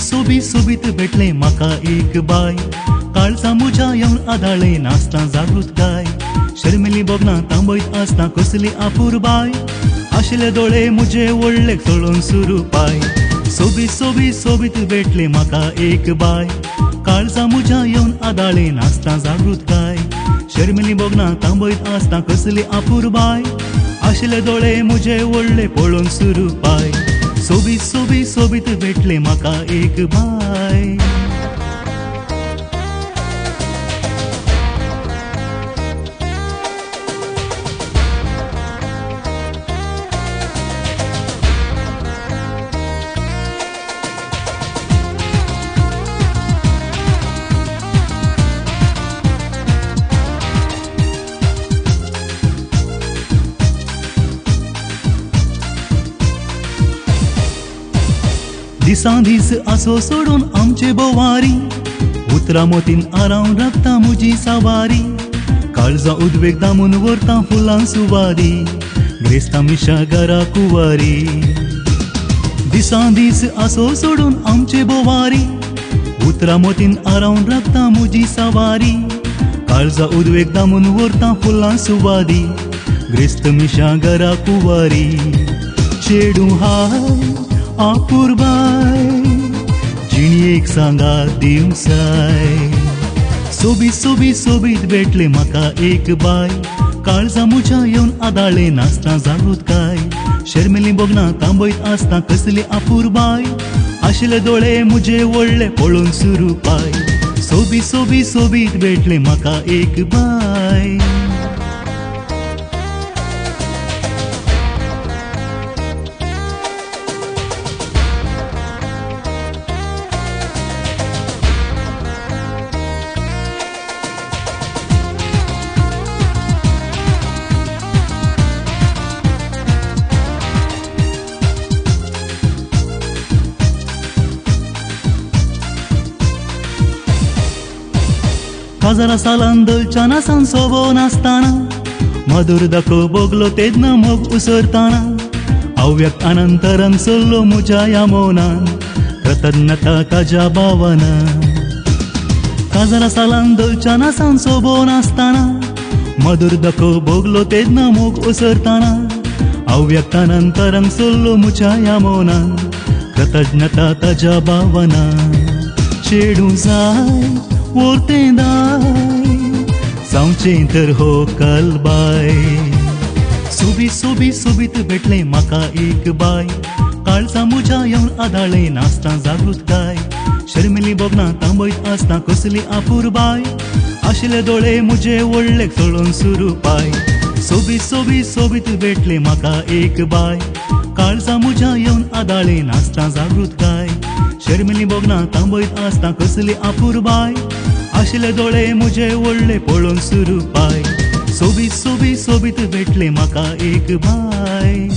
सोबीत सोबीत भेटले म्हाका एक बाय, काळजा मुजा येवन आदाळे नाचता जागृत गाय, शर्मेली बोगना तांबयत आसता कसली आपूर बाय, आशिल्ले दोळे मुजे व्हडले चळोन सुरू पाय, सोबीत सोबीत सोबीत भेटले म्हाका एक बाय, काळजा मुजा येवन आदाळे नाचता जागृत गाय, शर्मेली बोगना तांबयत आसता कसली आपूर बाय, आशिल्ले दोळे मुजे व्हडले पळोवन सुरू पाय, सोबीत सोबीत सोबीत भेटले म्हाका एक बाय. दिसां दीस आसो सोडून आमचे बोवारी, उतरा मोतीन आरावन राखता मुजी सावारी, काळजा उद्वेग दामून व्हरता फुलां सुवारी, ग्रेस्ता मिशा घरा कुवारी. दिसां दीस आसो सोडून आमचे बोवारी, उतरा मोतीन आरावन राखता मुजी सावारी, काळजा उद्वेग दामून व्हरता फुलां सुवारी, ग्रेस्त मिशा घरा कुवारी. चेडू हाय आपूर बाय, जिणयेक सांगा दिवसाय, सोबीत सोबीत सोबीत भेटले म्हाका एक बाय, काळजा मुजा येवन आदाळे नाचता जागृत काय, शर्मेली बोगना तांबयत आसता कसली आपूर बाय, आशिल्ले दोळे मुजे व्हडले पळोवन सुरू पाय, सोबीत सोबीत सोबीत भेटले म्हाका एक बाय. हजारा सालान दलच्याना सान सोबो नासताना, मधुर दाखो बोगलो तेदना मोग उसरताना, अव्यक्त अनंतरंग सोल्लो मुजा या मौनान, कृतज्ञता ताज्या भावना. हजारा सालान दलच्याना सान सोबो नासताना, मधुर दाखो बोगलो तेदना मोग उसरताना, अव्यक्त अनंतरंग सोल्लो मुजा या मौनान, कृतज्ञता ताज्या भावना. चेडू जाय ओरतें दाय, जावचें तर हो कलबाय, सोबीत सोबीत सोबीत भेटले म्हाका एक बाय, काळजा मुजा येवन आदाळे नाचता जागृत गाय, शर्मेली बोगना तांबयत आसता कसली आपूर बाय, आशिल्ले दोळे मुजे व्हडले चळोन सुरू पाय, सोबीत सोबीत सोबीत भेटले म्हाका एक बाय, काळजा मुजा येवन आदाळे नाचता जागृत गाय, शर्मेली बोगना तांबयत आसता कसली आपूर बाय, आशिल्ले दोळे मुजे व्हडले पळोवन सुरू पाय, सोबीत सोबीत सोबीत भेटले म्हाका एक बाय.